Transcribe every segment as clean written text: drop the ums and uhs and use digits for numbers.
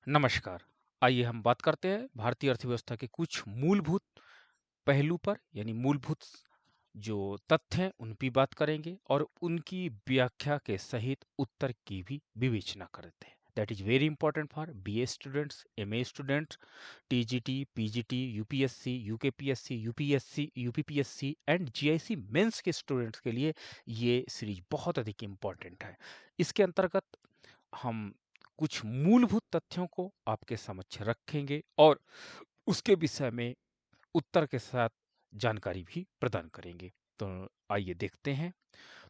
नमस्कार। आइए हम बात करते हैं भारतीय अर्थव्यवस्था के कुछ मूलभूत पहलू पर, यानी मूलभूत जो तथ्य हैं उन पे बात करेंगे और उनकी व्याख्या के सहित उत्तर की भी विवेचना करते हैं। That is very important for BA students, MA students, TGT, PGT, UPSC, UKPSC, UPSC, UPPSC and GIC mains के स्टूडेंट्स के लिए ये सीरीज बहुत अधिक इंपॉर्टेंट है। इसके अंतर्गत हम कुछ मूलभूत तथ्यों को आपके समक्ष रखेंगे और उसके विषय में उत्तर के साथ जानकारी भी प्रदान करेंगे। तो आइए देखते हैं।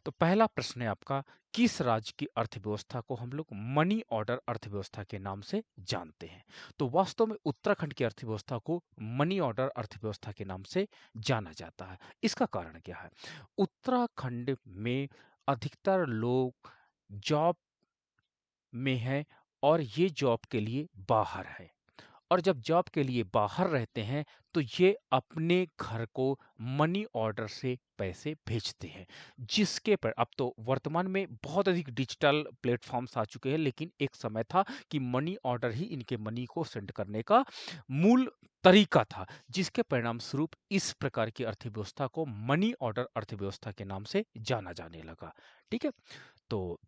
तो पहला प्रश्न है आपका, किस राज्य की अर्थव्यवस्था को हम लोग मनी ऑर्डर अर्थव्यवस्था के नाम से जानते हैं? तो वास्तव में उत्तराखंड की अर्थव्यवस्था को मनी ऑर्डर अर्थव्यवस्था के नाम से जाना जाता है। इसका कारण क्या है? उत्तराखंड में अधिकतर लोग जॉब में है और ये जॉब के लिए बाहर है, और जब जॉब के लिए बाहर रहते हैं तो ये अपने घर को मनी ऑर्डर से पैसे भेजते हैं, जिसके पर अब तो वर्तमान में बहुत अधिक डिजिटल प्लेटफॉर्म्स आ चुके हैं, लेकिन एक समय था कि मनी ऑर्डर ही इनके मनी को सेंड करने का मूल तरीका था, जिसके परिणाम स्वरूप इस प्रकार की अर्थव्यवस्था को मनी ऑर्डर अर्थव्यवस्था के नाम से जाना जाने लगा। ठीक है। तो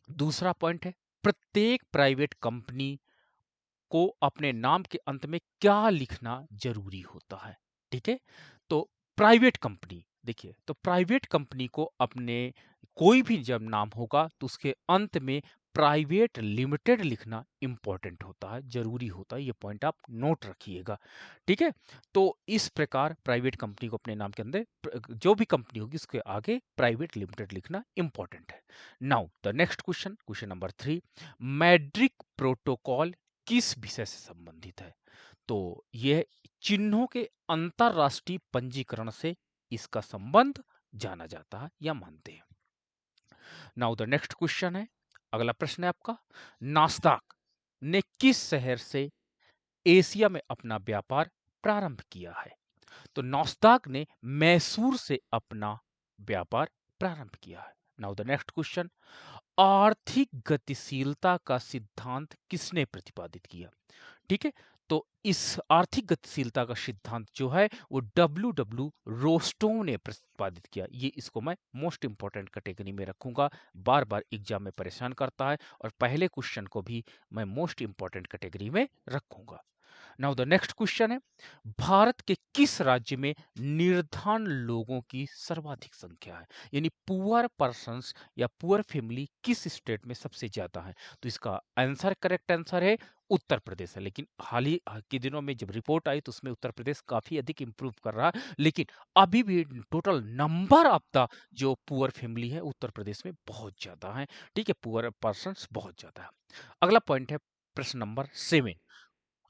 दूसरा पॉइंट है, प्रत्येक प्राइवेट कंपनी को अपने नाम के अंत में क्या लिखना जरूरी होता है? ठीक है। तो प्राइवेट कंपनी, देखिए, तो प्राइवेट कंपनी को अपने कोई भी जब नाम होगा तो उसके अंत में प्राइवेट लिमिटेड लिखना इंपॉर्टेंट होता है, जरूरी होता है। ये पॉइंट आप नोट रखिएगा। ठीक है। तो इस प्रकार प्राइवेट कंपनी को अपने नाम के अंदर जो भी कंपनी होगी उसके आगे प्राइवेट लिमिटेड लिखना इंपॉर्टेंट है। Now the next question, question number 3, Madrid protocol किस विषय से संबंधित है? तो यह चिन्हों के अंतरराष्ट्रीय पंजीकरण से इसका संबंध जाना जाता है या मानते हैं। नाउ द नेक्स्ट क्वेश्चन है, अगला प्रश्न है आपका, नास्दाक ने किस शहर से एशिया में अपना व्यापार प्रारंभ किया है? तो नास्दाक ने मैसूर से अपना व्यापार प्रारंभ किया है। नाउ द नेक्स्ट क्वेश्चन, आर्थिक गतिशीलता का सिद्धांत किसने प्रतिपादित किया? ठीक है। तो इस आर्थिक गतिशीलता का सिद्धांत जो है वो डब्ल्यू डब्ल्यू रोस्टो ने प्रतिपादित किया। ये इसको मैं मोस्ट इंपॉर्टेंट कैटेगरी में रखूंगा, बार बार एग्जाम में परेशान करता है, और पहले क्वेश्चन को भी मैं मोस्ट इंपॉर्टेंट कैटेगरी में रखूंगा। नाउ द नेक्स्ट क्वेश्चन है, भारत के किस राज्य में निर्धन लोगों की सर्वाधिक संख्या है? यानी पुअर पर्संस या पुअर फैमिली किस स्टेट में सबसे ज्यादा है? तो इसका आंसर, करेक्ट आंसर है उत्तर प्रदेश है। लेकिन हाल ही के दिनों में जब रिपोर्ट आई तो उसमें उत्तर प्रदेश काफी अधिक इंप्रूव कर रहा है, लेकिन अभी भी टोटल नंबर ऑफ द जो पुअर फैमिली है उत्तर प्रदेश में बहुत ज्यादा है। ठीक है, पुअर पर्संस बहुत ज्यादा है। अगला पॉइंट है, प्रश्न नंबर 7,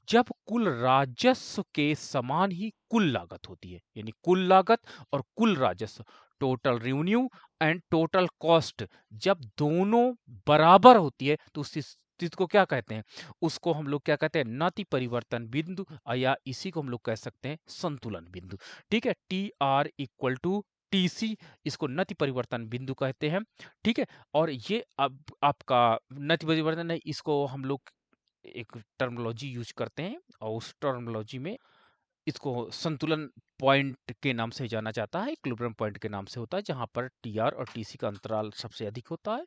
जब कुल राजस्व के समान ही कुल लागत होती है, यानी कुल लागत और कुल राजस्व, total revenue and total cost, जब दोनों बराबर होती है तो उस स्थिति को क्या कहते हैं? उसको हम लोग क्या कहते हैं? नति परिवर्तन बिंदु, या इसी को हम लोग कह सकते हैं संतुलन बिंदु। ठीक है, T R equal to TC, इसको नति परिवर्तन बिंदु कहते हैं। ठीक है। और ये अब आपका नति परिवर्तन नहीं, इसको हम लोग एक टर्मिनोलॉजी यूज करते हैं, और उस टर्मिनोलॉजी में इसको संतुलन पॉइंट के नाम से जाना जाता है, इक्विलिब्रियम पॉइंट के नाम से होता है, जहां पर टीआर और टीसी का अंतराल सबसे अधिक होता है,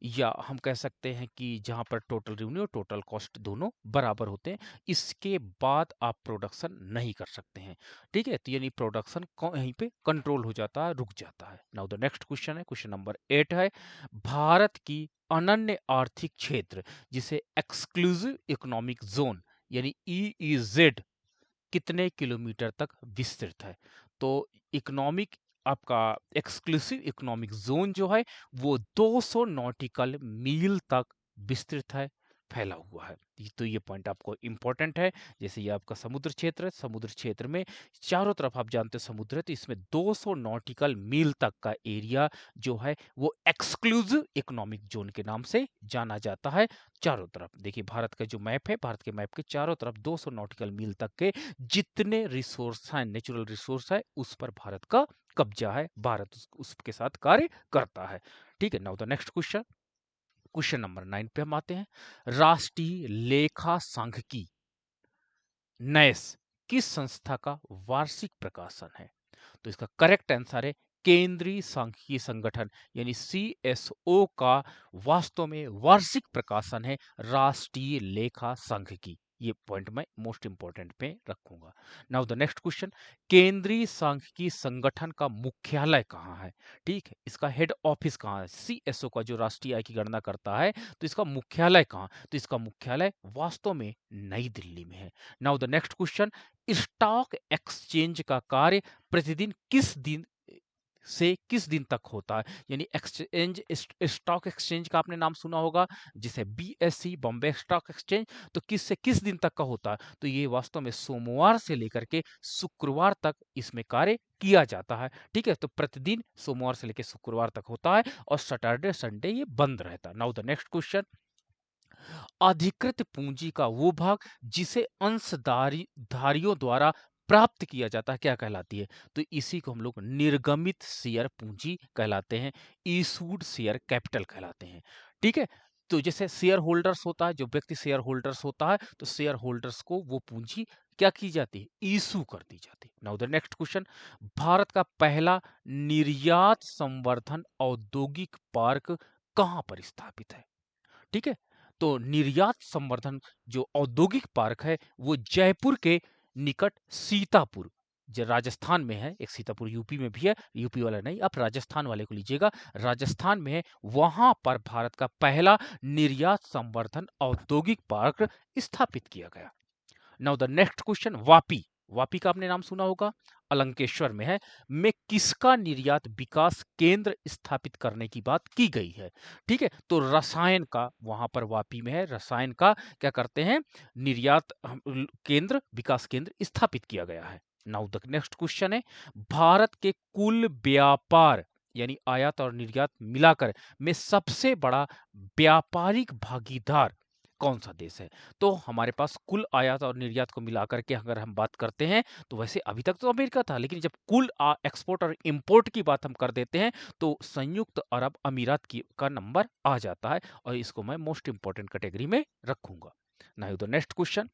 या हम कह सकते हैं कि जहां पर टोटल रेवेन्यू और टोटल कॉस्ट दोनों बराबर होते हैं। इसके बाद आप प्रोडक्शन नहीं कर सकते हैं। ठीक है, तो यानी प्रोडक्शन यहीं पे कंट्रोल हो जाता है, रुक जाता है। नाउ द नेक्स्ट क्वेश्चन है, क्वेश्चन नंबर 8 है, भारत की अनन्य आर्थिक क्षेत्र जिसे एक्सक्लूसिव इकोनॉमिक जोन यानी ईईजेड कितने किलोमीटर तक विस्तृत है? तो इकोनॉमिक आपका एक्सक्लूसिव इकोनॉमिक जोन जो है वो 200 नॉटिकल मील तक विस्तृत है, फैला हुआ है। तो ये पॉइंट आपको इंपॉर्टेंट है। जैसे ये आपका समुद्र क्षेत्र है, समुद्र क्षेत्र में चारों तरफ आप जानते हैं समुद्र है, तो इसमें 200 नॉटिकल मील तक का एरिया जो है वो एक्सक्लूसिव इकोनॉमिक जोन के नाम से जाना जाता है। चारों तरफ देखिए, भारत का जो मैप है, भारत के मैप के चारों तरफ 200 नॉटिकल मील तक के जितने रिसोर्स हैं, नेचुरल रिसोर्स है, उस पर भारत का कब्जा है, भारत उसके साथ कार्य करता है। ठीक है। Now the next question, question number 9 पे हम आते हैं। राष्ट्रीय लेखा सांख्यिकी नैस किस संस्था का वार्षिक प्रकाशन है? तो इसका करेक्ट आंसर है केंद्रीय सांख्यिकी संगठन यानी सीएसओ का वास्तव में वार्षिक प्रकाशन है राष्ट्रीय लेखा सांख्यिकी। ये पॉइंट मैं मोस्ट इंपॉर्टेंट पे रखूंगा। नाउ द नेक्स्ट क्वेश्चन, केंद्रीय सांख्यिकी संगठन का मुख्यालय कहाँ है? ठीक है, इसका हेड ऑफिस कहाँ है? सीएसओ का जो राष्ट्रीय आय की गणना करता है, तो इसका मुख्यालय कहाँ? तो इसका मुख्यालय वास्तव में नई दिल्ली में है। Now the next question, stock exchange का कार्य प्रतिदिन किस दिन से किस दिन तक होता है? यानी एक्सचेंज, स्टॉक एक्सचेंज का आपने नाम सुना होगा, जिसे बीएसई बॉम्बे स्टॉक एक्सचेंज, तो किस से किस दिन तक का होता है? तो ये वास्तव में सोमवार से लेकर के शुक्रवार तक इसमें कार्य किया जाता है। ठीक है, तो प्रतिदिन सोमवार से लेकर शुक्रवार तक होता है और सैटरडे संडे ये बंद रहता है। नाउ द नेक्स्ट क्वेश्चन, अधिकृत पूंजी का वो भाग जिसे अंशधारियों द्वारा प्राप्त किया जाता है क्या कहलाती है? तो इसी को हम लोग निर्गमित शेयर पूंजी कहलाते हैं, इशूड शेयर कैपिटल कहलाते हैं। ठीक है, तो जैसे शेयर होल्डर्स होता है, जो व्यक्ति शेयर होल्डर्स होता है, तो शेयर होल्डर्स को वो पूंजी क्या की जाती है? इशू कर दी जाती है। Now the next question, Bharat का पहला निर्यात संवर्धन औद्योगिक पार्क कहां पर स्थापित है? ठीक है, तो निर्यात संवर्धन जो औद्योगिक पार्क है वो जयपुर के निकट सीतापुर, जो राजस्थान में है। एक सीतापुर यूपी में भी है, यूपी वाला नहीं, आप राजस्थान वाले को लीजिएगा, राजस्थान में है। वहां पर भारत का पहला निर्यात संवर्धन औद्योगिक पार्क स्थापित किया गया। Now the next question, Vapi, Vapi का आपने नाम सुना होगा, अलंकेश्वर में है, में किसका निर्यात विकास केंद्र स्थापित करने की बात की गई है? ठीक है, तो रसायन का वहां पर वापी में है, रसायन का क्या करते हैं? निर्यात केंद्र, विकास केंद्र स्थापित किया गया है। नाउ द नेक्स्ट क्वेश्चन है, भारत के कुल व्यापार यानी आयात और निर्यात मिलाकर में सबसे बड़ा व्यापारिक भागीदार कौन सा देश है? तो हमारे पास कुल आयात और निर्यात को मिलाकर के अगर हम बात करते हैं, तो वैसे अभी तक तो अमेरिका था, लेकिन जब कुल एक्सपोर्ट और इंपोर्ट की बात हम कर देते हैं, तो संयुक्त अरब अमीरात की का नंबर आ जाता है और इसको मैं मोस्ट इंपॉर्टेंट कैटेगरी में रखूंगा। Now the next question,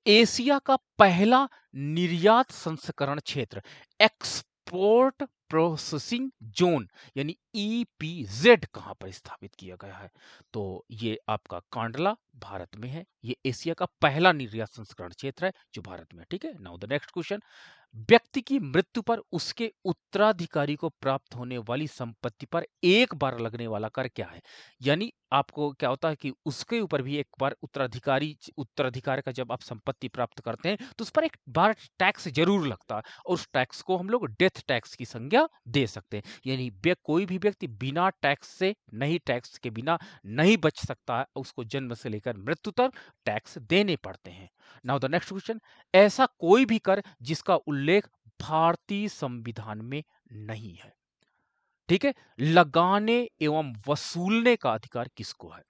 Asia का पहला निर्यात संस्करण क्षेत्र, एक्सपोर्ट प्रोसेसिंग जोन यानी ईपीजेड कहां पर स्थापित किया गया है? तो ये आपका कांडला भारत में है। ये एशिया का पहला निर्यात संस्करण क्षेत्र है जो भारत में है। ठीक है, नाउ द नेक्स्ट क्वेश्चन, व्यक्ति की मृत्यु पर उसके उत्तराधिकारी को प्राप्त होने वाली संपत्ति पर एक बार लगने वाला कर क्या है? यानी आपको क्या होता है कि उसके ऊपर भी एक बार उत्तराधिकार का जब आप संपत्ति प्राप्त करते हैं, तो उस पर एक बार टैक्स जरूर लगता है और उस टैक्स को हम लोग डेथ टैक्स की संज्ञा दे सकते हैं। यानी कोई भी व्यक्ति बिना टैक्स से नहीं, टैक्स के बिना नहीं बच सकता है, उसको जन्म से लेकर मृत्यु तक टैक्स देने पड़ते हैं। नाउ द नेक्स्ट क्वेश्चन, ऐसा कोई भी कर जिसका उल्लेख भारतीय संविधान में नहीं है। ठीक है, लगाने एवं वसूलने का अधिकार किसको है?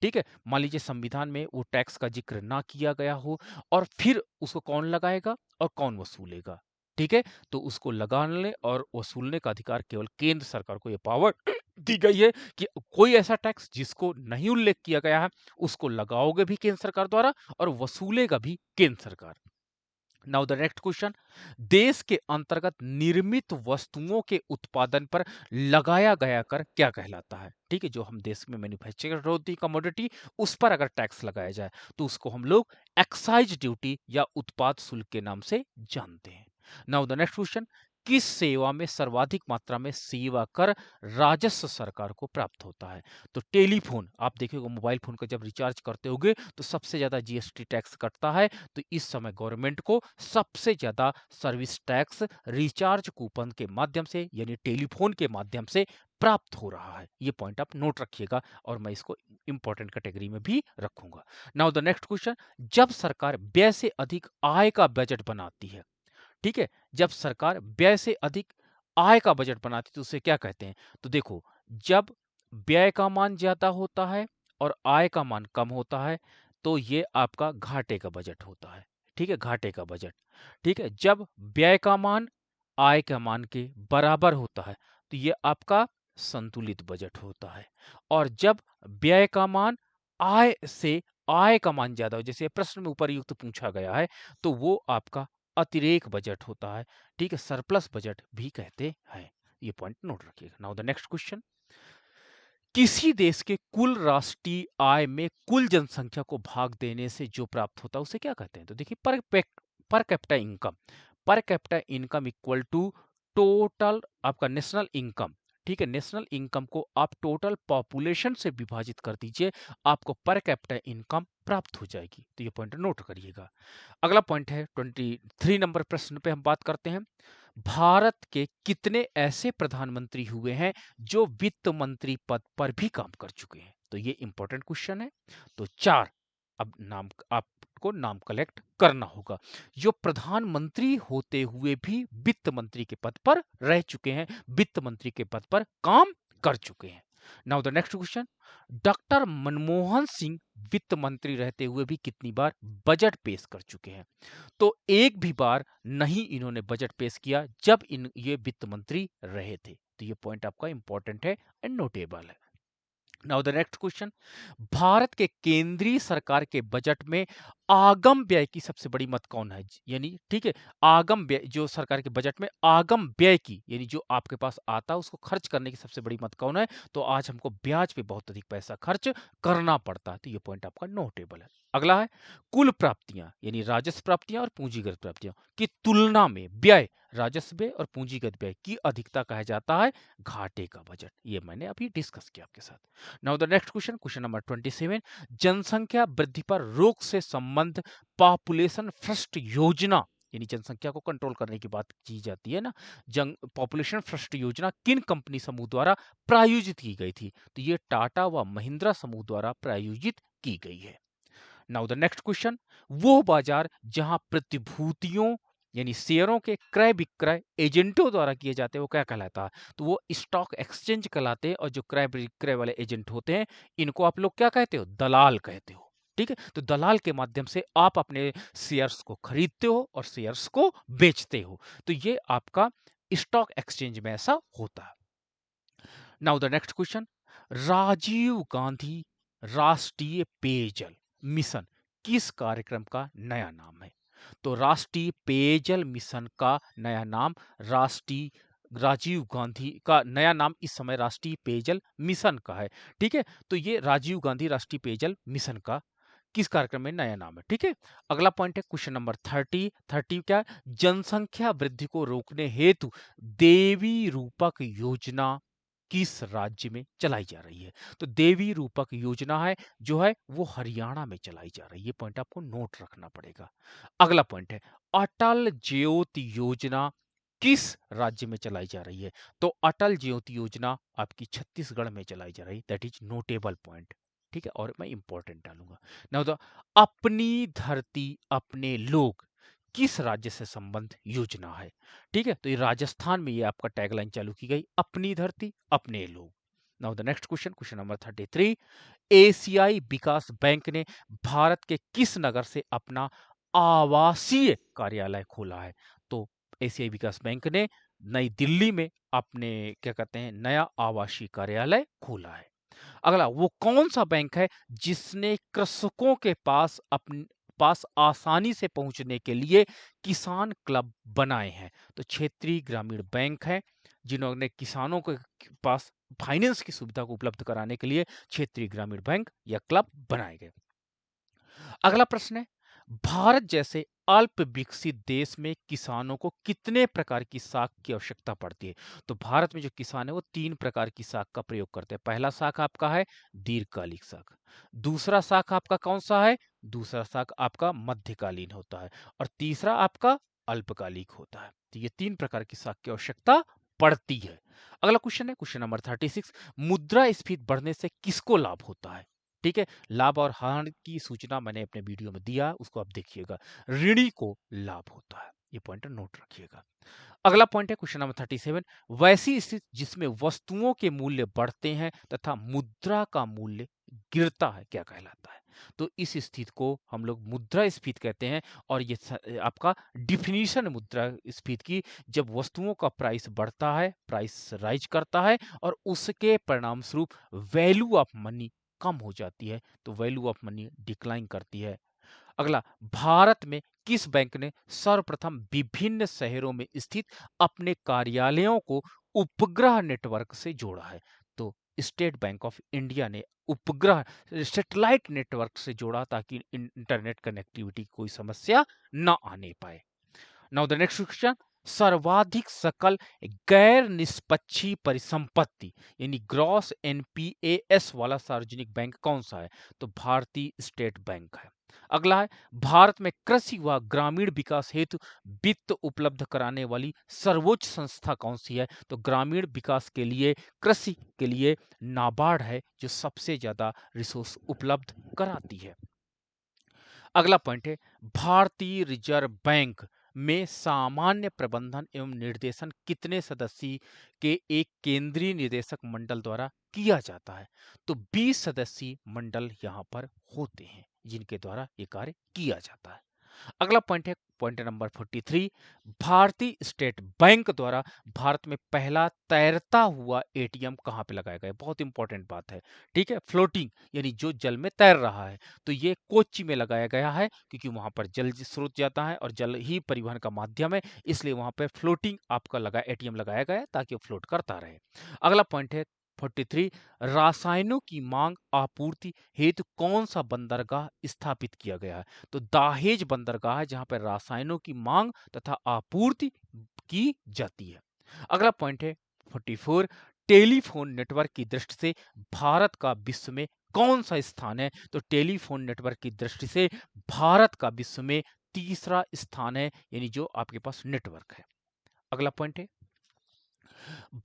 ठीक है, मान लीजिए संविधान में वो टैक्स का जिक्र ना किया गया हो और फिर उसको कौन लगाएगा और कौन वसूलेगा? ठीक है, तो उसको लगाने और वसूलने का अधिकार केवल केंद्र सरकार को, ये पावर दी गई है कि कोई ऐसा टैक्स जिसको नहीं उल्लेख किया गया है, उसको लगाओगे भी केंद्र सरकार द्वारा और वसूलेगा भी केंद्र सरकार। नाउ द नेक्स्ट क्वेश्चन, देश के अंतर्गत निर्मित वस्तुओं के उत्पादन पर लगाया गया कर क्या कहलाता है? ठीक है, जो हम देश में मैन्युफैक्चर होती कमोडिटी, उस पर अगर टैक्स लगाया जाए तो उसको हम लोग एक्साइज ड्यूटी या उत्पाद शुल्क के नाम से जानते हैं। नाउ द नेक्स्ट क्वेश्चन, किस सेवा में सर्वाधिक मात्रा में सेवा कर राजस्व सरकार को प्राप्त होता है? तो टेलीफोन, आप देखिएगा मोबाइल फोन का जब रिचार्ज करते होगे तो सबसे ज्यादा जीएसटी टैक्स कटता है, तो इस समय गवर्नमेंट को सबसे ज्यादा सर्विस टैक्स रिचार्ज कूपन के माध्यम से यानी टेलीफोन के माध्यम से प्राप्त हो रहा है। ये पॉइंट आप नोट रखिएगा और मैं इसको इंपॉर्टेंट कैटेगरी में भी रखूंगा। नाउ द नेक्स्ट क्वेश्चन, जब सरकार व्यय से अधिक आय का बजट बनाती है, ठीक है, जब सरकार व्यय से अधिक आय का बजट बनाती है तो उसे क्या कहते हैं? तो देखो, जब व्यय का मान ज्यादा होता है और आय का मान कम होता है, तो ये आपका घाटे का बजट होता है। ठीक है, घाटे का बजट। ठीक है, जब व्यय का मान आय के मान के बराबर होता है, तो ये आपका संतुलित बजट होता है। और जब व्यय का मान आय का मान ज्यादा हो, जैसे प्रश्न में उपर्युक्त पूछा गया है, तो वो आपका अतिरेक बजट होता है। ठीक है, सरप्लस बजट भी कहते हैं। ये पॉइंट नोट रखिएगा। नाउ द नेक्स्ट क्वेश्चन, किसी देश के कुल राष्ट्रीय आय में कुल जनसंख्या को भाग देने से जो प्राप्त होता है उसे क्या कहते हैं? तो देखिए, per capita income, per capita income equal to total आपका नेशनल इनकम। ठीक है, नेशनल इनकम को आप टोटल पॉपुलेशन से विभाजित कर दीजिए, आपको पर कैपिटा इनकम प्राप्त हो जाएगी। तो ये पॉइंट नोट करिएगा। अगला पॉइंट है 23 नंबर प्रश्न पे हम बात करते हैं। भारत के कितने ऐसे प्रधानमंत्री हुए हैं जो वित्त मंत्री पद पर भी काम कर चुके हैं? तो ये इंपॉर्टेंट क्वेश्चन है। तो 4। अब नाम आपको नाम कलेक्ट करना होगा जो प्रधानमंत्री होते हुए भी वित्त मंत्री के पद पर रह चुके हैं, वित्त मंत्री के पद पर काम कर चुके हैं। Now the next question, doctor Manmohan Singh वित्त मंत्री रहते हुए भी कितनी बार बजट पेश कर चुके हैं? तो एक भी बार नहीं इन्होंने बजट पेश किया जब ये वित्त मंत्री रहे थे। तो ये पॉइंट आपका इंपॉर्टेंट है एंड नोटेबल है। Now the next question, Bharat के केंद्रीय सरकार के बजट में आगम व्यय की सबसे बड़ी मद कौन है? यानी ठीक है, आगम व्यय, जो सरकार के बजट में आगम व्यय की, यानी जो आपके पास आता है उसको खर्च करने की सबसे बड़ी मद कौन है? तो आज हमको ब्याज पे बहुत अधिक पैसा खर्च करना पड़ता है। तो ये पॉइंट आपका नोटेबल है। अगला है कुल प्राप्तियां, यानी राजस्व प्राप्तियां और पूंजीगत प्राप्तियां की तुलना में व्यय, राजस्व व्यय और पूंजीगत व्यय की अधिकता कहा जाता है घाटे का बजट। ये मैंने अभी डिस्कस किया आपके साथ। Now the next question, question number 27, जनसंख्या वृद्धि पर रोक से संबंध पॉपुलेशन फर्स्ट योजना, यानी जनसंख्या को कंट्रोल करने की बात की जाती है ना, पॉपुलेशन फर्स्ट योजना किन कंपनी समूह द्वारा प्रायोजित की गई थी? तो ये टाटा व महिंद्रा समूह द्वारा प्रायोजित की गई है। नाउ द नेक्स्ट क्वेश्चन, वो बाजार जहां प्रतिभूतियों यानी शेयरों के क्रय विक्रय एजेंटों द्वारा किए जाते हैं वो क्या कहलाता है? तो वो स्टॉक एक्सचेंज कहलाते हैं। और जो क्रय विक्रय वाले एजेंट होते हैं इनको आप लोग क्या कहते हो? दलाल कहते हो। ठीक है, तो दलाल के माध्यम से आप अपने शेयर्स को खरीदते हो और शेयर्स को बेचते हो। तो ये आपका स्टॉक एक्सचेंज में ऐसा होता है। Now the next question, Rajiv Gandhi Rashtriya Peyjal mission किस कार्यक्रम का नया नाम है? तो राष्ट्रीय पेयजल मिशन का नया नाम राष्ट्रीय राजीव गांधी का नया नाम इस समय राष्ट्रीय पेयजल मिशन का है। ठीक है, तो ये राजीव गांधी राष्ट्रीय पेयजल मिशन का किस कार्यक्रम में नया नाम है? ठीक है, अगला पॉइंट है क्वेश्चन नंबर 30 क्या है? जनसंख्या वृद्धि को रोकने हेतु देवी रूपक योजना किस राज्य में चलाई जा रही है? तो देवी रूपक योजना है जो है वो हरियाणा में चलाई जा रही है। ये पॉइंट आपको नोट रखना पड़ेगा। अगला पॉइंट है अटल ज्योति योजना किस राज्य में चलाई जा रही है? तो अटल ज्योति योजना आपकी छत्तीसगढ़ में चलाई जा रही है। That is notable point. ठीक है, और मैं इंपॉर्टेंट डालूंगा। नाउ द अपनी धरती अपने लोग किस राज्य से संबंध योजना है? ठीक है, तो ये राजस्थान में ये आपका टैगलाइन चालू की गई, अपनी धरती अपने लोग। Now the next question, question number 33, एशियाई विकास बैंक ने भारत के किस नगर से अपना आवासीय कार्यालय खोला है? तो एशियाई विकास बैंक ने नई दिल्ली में अपने क्या कहते हैं नया आवासीय कार्यालय खोला है। अगला, वो कौन सा बैंक है जिसने कृषकों के पास आसानी से पहुंचने के लिए किसान क्लब बनाए हैं? तो क्षेत्रीय ग्रामीण बैंक है जिन्होंने किसानों के पास फाइनेंस की सुविधा को उपलब्ध कराने के लिए क्षेत्रीय ग्रामीण बैंक या क्लब बनाए गए। अगला प्रश्न है, भारत जैसे अल्प विकसित देश में किसानों को कितने प्रकार की साख की आवश्यकता पड़ती है? तो भारत में जो किसान है वो 3 प्रकार की साख का प्रयोग करते हैं। पहला साख आपका है दीर्घकालिक साख, दूसरा साख आपका कौन सा है? दूसरा साख आपका मध्यकालीन होता है, और तीसरा आपका अल्पकालिक होता है। तो ये 3 प्रकार की साख की आवश्यकता पड़ती है। अगला क्वेश्चन है क्वेश्चन नंबर 36, मुद्रास्फीति बढ़ने से किसको लाभ होता है? ठीक है, लाभ और हानि की सूचना मैंने अपने वीडियो में दिया, उसको आप देखिएगा। ऋणी को लाभ होता है। ये पॉइंट नोट रखिएगा। अगला पॉइंट है क्वेश्चन नंबर 37, वैसी स्थिति जिसमें वस्तुओं के मूल्य बढ़ते हैं तथा मुद्रा का मूल्य गिरता है क्या कहलाता है? तो इस स्थिति को हम लोग मुद्रास्फीति कहते हैं। और ये आपका डिफिनीशन मुद्रास्फीति की, जब वस्तुओं का प्राइस बढ़ता है, प्राइस राइज करता है और उसके परिणाम स्वरूप वैल्यू ऑफ मनी कम हो जाती है, तो वैल्यू ऑफ मनी डिक्लाइन करती है। अगला, भारत में किस बैंक ने सर्वप्रथम विभिन्न शहरों में स्थित अपने कार्यालयों को उपग्रह नेटवर्क से जोड़ा है? तो स्टेट बैंक ऑफ इंडिया ने उपग्रह सैटेलाइट नेटवर्क से जोड़ा, ताकि इंटरनेट कनेक्टिविटी की कोई समस्या न आने पाए। नाउ द नेक्स्ट क्वेश्चन, सर्वाधिक सकल गैर निष्पक्षी परिसंपत्ति यानी ग्रॉस एनपीएस वाला सार्वजनिक बैंक कौन सा है? तो भारतीय स्टेट बैंक है। अगला है, भारत में कृषि व ग्रामीण विकास हेतु वित्त उपलब्ध कराने वाली सर्वोच्च संस्था कौन सी है? तो ग्रामीण विकास के लिए, कृषि के लिए नाबार्ड है जो सबसे ज्यादा रिसोर्स उपलब्ध कराती है। अगला पॉइंट है, भारतीय रिजर्व बैंक में सामान्य प्रबंधन एवं निर्देशन कितने सदस्यीय के एक केंद्रीय निदेशक मंडल द्वारा किया जाता है? तो 20 सदस्यीय मंडल यहां पर होते हैं जिनके द्वारा ये कार्य किया जाता है। अगला पॉइंट है पॉइंट नंबर 43, भारतीय स्टेट बैंक द्वारा भारत में पहला तैरता हुआ एटीएम कहां पे लगाया गया है? बहुत इंपॉर्टेंट बात है, ठीक है। फ्लोटिंग यानी जो जल में तैर रहा है, तो ये कोच्चि में लगाया गया है, क्योंकि वहां पर जल स्रोत जाता है और जल ही परिवहन का माध्यम है, इसलिए वहां पर फ्लोटिंग आपका लगा एटीएम लगाया गया है ताकि वो फ्लोट करता रहे। अगला पॉइंट है 43, रासायनों की मांग आपूर्ति हेतु कौन सा बंदरगाह स्थापित किया गया है? तो दाहेज बंदरगाह है जहां पर रासायनों की मांग तथा आपूर्ति की जाती है। अगला पॉइंट है 44, टेलीफोन नेटवर्क की दृष्टि से भारत का विश्व में कौन सा स्थान है? तो टेलीफोन नेटवर्क की दृष्टि से भारत का विश्व में तीसरा स्थान है, यानी जो आपके पास नेटवर्क है। अगला पॉइंट है,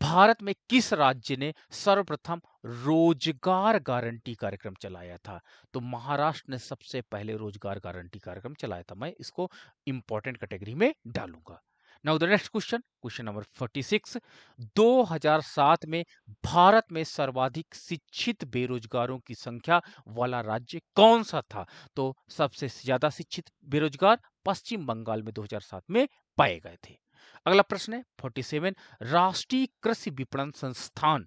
भारत में किस राज्य ने सर्वप्रथम रोजगार गारंटी कार्यक्रम चलाया था? तो महाराष्ट्र ने सबसे पहले रोजगार गारंटी कार्यक्रम चलाया था। मैं इसको इंपॉर्टेंट कैटेगरी में डालूंगा। Now the next question, question number 46, 2007 में भारत में सर्वाधिक शिक्षित बेरोजगारों की संख्या वाला राज्य कौन सा था? तो सबसे ज्यादा शिक्षित बेरोजगार पश्चिम बंगाल में 2007 में पाए गए थे। अगला प्रश्न है 47, राष्ट्रीय कृषि विपणन संस्थान,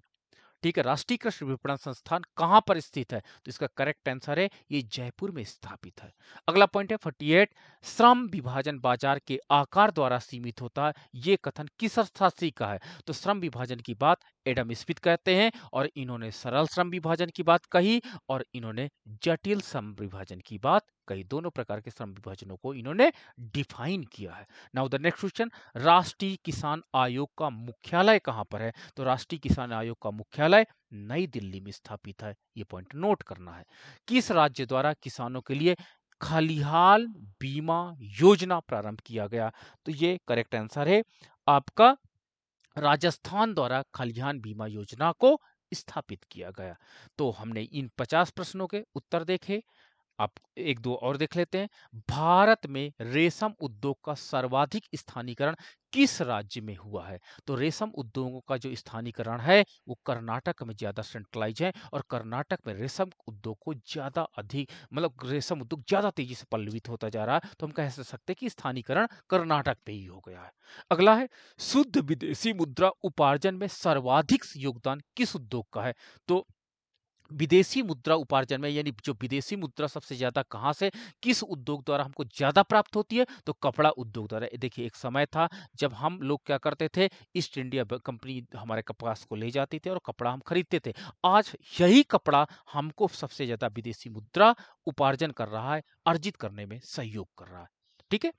ठीक है, राष्ट्रीय कृषि विपणन संस्थान कहां पर स्थित है? तो इसका करेक्ट आंसर है ये जयपुर में स्थापित है। अगला पॉइंट है 48, श्रम विभाजन बाजार के आकार द्वारा सीमित होता है, ये कथन किस अर्थशास्त्री का है? तो श्रम विभाजन की बात एडम स्मिथ कहते हैं, और इन्होंने सरल श्रम विभाजन की बात कही और इन्होंने जटिल श्रम विभाजन की बात कही। दोनों प्रकार के श्रम विभाजनों को इन्होंने डिफाइन किया है। नाउ द नेक्स्ट क्वेश्चन, राष्ट्रीय किसान आयोग का मुख्यालय कहां पर है? तो राष्ट्रीय किसान आयोग का मुख्यालय नई दिल्ली में स्थापित है, ये पॉइंट नोट करना है। किस राज्य द्वारा किसानों के लिए खलिहान बीमा योजना प्रारंभ किया गया? तो ये करेक्ट आंसर है आपका राजस्थान द्वारा खलिहान बीमा योजना को स्थापित किया गया। तो हमने इन 50 प्रश्नों के उत्तर देखे, आप एक दो और देख लेते हैं। भारत में रेशम उद्योग का सर्वाधिक स्थानीयकरण किस राज्य में हुआ है? तो रेशम उद्योगों का जो स्थानीयकरण है वो कर्नाटक में ज्यादा सेंट्रलाइज है, और कर्नाटक में रेशम उद्योग को ज्यादा अधिक, मतलब रेशम उद्योग ज्यादा तेजी से पल्लवित होता जा रहा है, तो हम कह सकते हैं कि स्थानीयकरण कर्नाटक पे ही हो गया है। अगला है, शुद्ध विदेशी मुद्रा उपार्जन में सर्वाधिक योगदान किस उद्योग का है? तो विदेशी मुद्रा उपार्जन में, यानी जो विदेशी मुद्रा सबसे ज्यादा कहां से, किस उद्योग द्वारा हमको ज्यादा प्राप्त होती है? तो कपड़ा उद्योग द्वारा। देखिए, एक समय था जब हम लोग क्या करते थे, ईस्ट इंडिया कंपनी हमारे कपास को ले जाती थी और कपड़ा हम खरीदते थे। आज यही कपड़ा हमको सबसे ज्यादा विदेशी मुद्रा उपार्जन कर रहा है, अर्जित करने में सहयोग कर रहा है। ठीक है।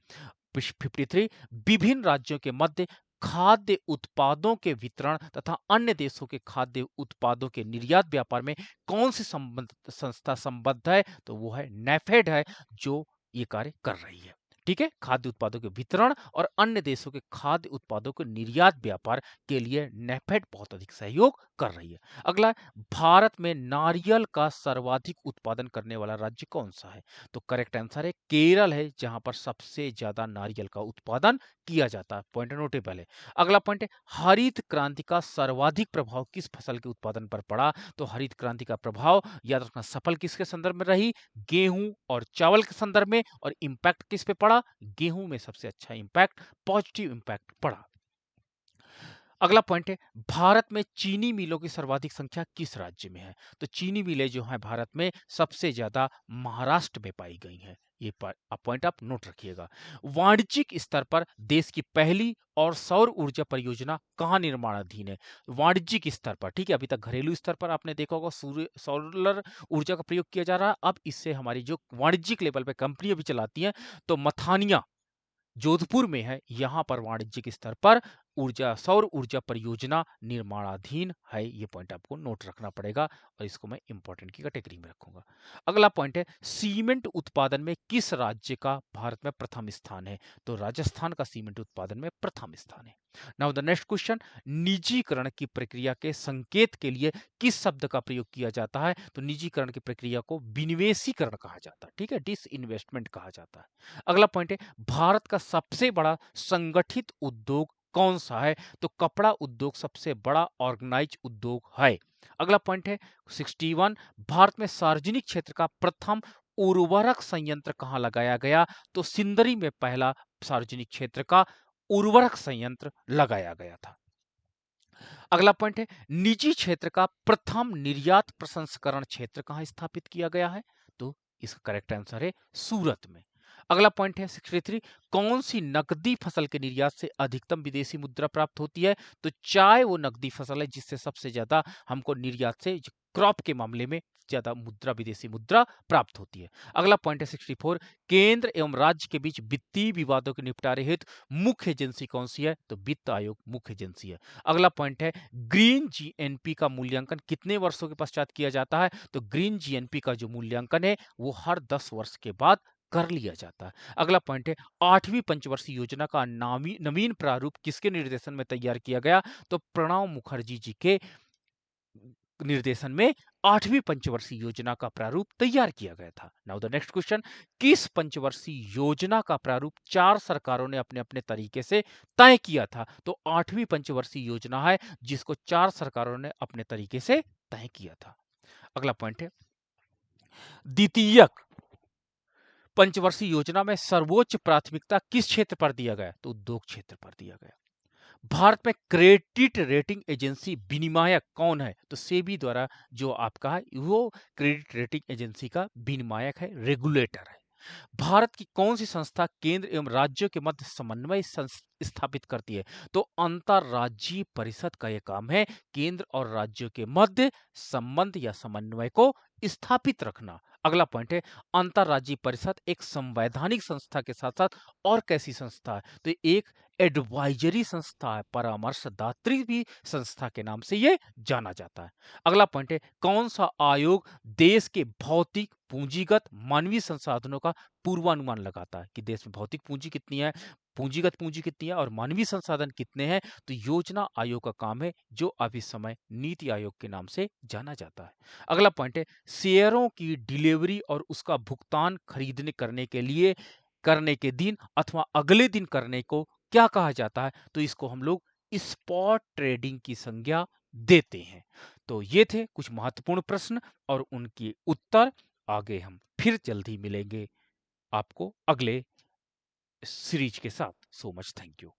53, विभिन्न राज्यों के मध्य खाद्य उत्पादों के वितरण तथा अन्य देशों के खाद्य उत्पादों के निर्यात व्यापार में कौन सी संबंध संस्था संबद्ध है? तो वो है नेफेड है, जो ये कार्य कर रही है। ठीक है, खाद्य उत्पादों के वितरण और अन्य देशों के खाद्य उत्पादों के निर्यात व्यापार के लिए नेफेड बहुत अधिक सहयोग कर रही है। अगला, भारत में नारियल का सर्वाधिक उत्पादन करने वाला राज्य कौन सा है? तो करेक्ट आंसर है केरल है, जहां पर सबसे ज्यादा नारियल का उत्पादन किया जाता है। पॉइंट नोटेबल है। अगला पॉइंट है, हरित क्रांति का सर्वाधिक प्रभाव किस फसल के उत्पादन पर पड़ा? तो हरित क्रांति का प्रभाव याद रखना, सफल किसके संदर्भ में रही? गेहूं और चावल के संदर्भ में। और इंपैक्ट किस पे पड़ा? गेहूं में सबसे अच्छा इंपैक्ट, पॉजिटिव इंपैक्ट पड़ा। अगला पॉइंट है, भारत में चीनी मिलों की सर्वाधिक संख्या किस राज्य में है? तो चीनी मिलें जो है भारत में सबसे ज्यादा महाराष्ट्र में पाई गई हैं। ये पॉइंट आप नोट रखिएगा। वाणिज्यिक स्तर पर देश की पहली और सौर ऊर्जा परियोजना कहाँ निर्माणाधीन है? वाणिज्यिक स्तर पर, ठीक है, अभी तक घरेलू स्तर पर आपने देखा होगा सूर्य सोलर ऊर्जा का प्रयोग किया जा रहा है। अब इससे हमारी जो वाणिज्यिक लेवल पे कंपनियां भी चलाती हैं, तो मथानिया जोधपुर में है, यहां पर वाणिज्यिक स्तर पर सौर ऊर्जा परियोजना निर्माणाधीन है। ये पॉइंट आपको नोट रखना पड़ेगा और इसको मैं इंपॉर्टेंट की कैटेगरी में रखूंगा। अगला पॉइंट है, सीमेंट उत्पादन में किस राज्य का भारत में प्रथम स्थान है? तो राजस्थान का सीमेंट उत्पादन में प्रथम स्थान है। नाउ द नेक्स्ट क्वेश्चन, निजीकरण की प्रक्रिया के संकेत के लिए किस शब्द का प्रयोग किया जाता है? तो निजीकरण की प्रक्रिया को विनिवेशीकरण कहा जाता है, ठीक है, डिस इन्वेस्टमेंट कहा जाता है। अगला पॉइंट है, भारत का सबसे बड़ा संगठित उद्योग कौन सा है? तो कपड़ा उद्योग सबसे बड़ा ऑर्गेनाइज उद्योग है। अगला पॉइंट है 61, भारत में सार्वजनिक क्षेत्र का प्रथम उर्वरक संयंत्र कहां लगाया गया? तो सिंदरी में पहला सार्वजनिक क्षेत्र का उर्वरक संयंत्र लगाया गया था। अगला पॉइंट है, निजी क्षेत्र का प्रथम निर्यात प्रसंस्करण क्षेत्र कहां स्थापित किया गया है? तो इसका करेक्ट आंसर है सूरत में। अगला पॉइंट है 63, कौन सी नकदी फसल के निर्यात से अधिकतम विदेशी मुद्रा प्राप्त होती है? तो चाय वो नकदी फसल है जिससे सबसे ज्यादा हमको निर्यात से क्रॉप के मामले में ज्यादा मुद्रा, विदेशी मुद्रा प्राप्त होती है। अगला पॉइंट है 64, केंद्र एवं राज्य के बीच वित्तीय विवादों के निपटारे हेतु मुख्य एजेंसी कौन सी है? तो वित्त आयोग मुख्य एजेंसी है। अगला पॉइंट है, ग्रीन जीएनपी का मूल्यांकन कितने वर्षों के पश्चात किया जाता है? तो ग्रीन जीएनपी का जो मूल्यांकन है वो हर 10 वर्ष के बाद कर लिया जाता है। अगला पॉइंट है, 8वीं पंचवर्षीय योजना का नवीन प्रारूप किसके निर्देशन में तैयार किया गया? तो प्रणब मुखर्जी जी के निर्देशन में 8वीं पंचवर्षीय योजना का प्रारूप तैयार किया गया था। नाउ द नेक्स्ट क्वेश्चन, किस पंचवर्षीय योजना का प्रारूप 4 सरकारों ने अपने अपने तरीके से तय किया था? तो 8वीं पंचवर्षीय योजना है जिसको 4 सरकारों ने अपने तरीके से तय किया था। अगला पॉइंट है, द्वितीयक पंचवर्षीय योजना में सर्वोच्च प्राथमिकता किस क्षेत्र पर दिया गया? तो उद्योग क्षेत्र पर दिया गया। भारत में क्रेडिट रेटिंग एजेंसी विनियामक कौन है? तो सेबी द्वारा जो आपका है वो क्रेडिट रेटिंग एजेंसी का विनियामक है, रेगुलेटर है। भारत की कौन सी संस्था केंद्र एवं राज्यों के मध्य समन्वय स्थापित करती है? तो अंतरराज्यीय परिषद का यह काम है केंद्र और राज्यों के मध्य संबंध या समन्वय को स्थापित रखना। अगला पॉइंट है, अंतरराज्यीय परिषद एक संवैधानिक संस्था के साथ साथ और कैसी संस्था है? तो एक एडवाइजरी संस्था है, परामर्शदात्री भी संस्था के नाम से ये जाना जाता है। अगला पॉइंट है, कौन सा आयोग देश के भौतिक, पूंजीगत, मानवीय संसाधनों का पूर्वानुमान लगाता है कि देश में भौतिक पूंजी कितनी है, पूंजीगत पूंजी कितनी है और मानवीय संसाधन कितने हैं? तो योजना आयोग का काम है, जो अब इस समय नीति आयोग के नाम से जाना जाता है। अगला पॉइंट है, शेयरों की डिलीवरी और उसका भुगतान खरीदने करने के दिन अथवा अगले दिन करने को क्या कहा जाता है? तो इसको हम लोग स्पॉट ट्रेडिंग की संज्ञा देते हैं। तो ये थे कुछ महत्वपूर्ण प्रश्न और उनके उत्तर। आगे हम फिर जल्दी मिलेंगे आपको अगले सीरीज के साथ। So much thank you.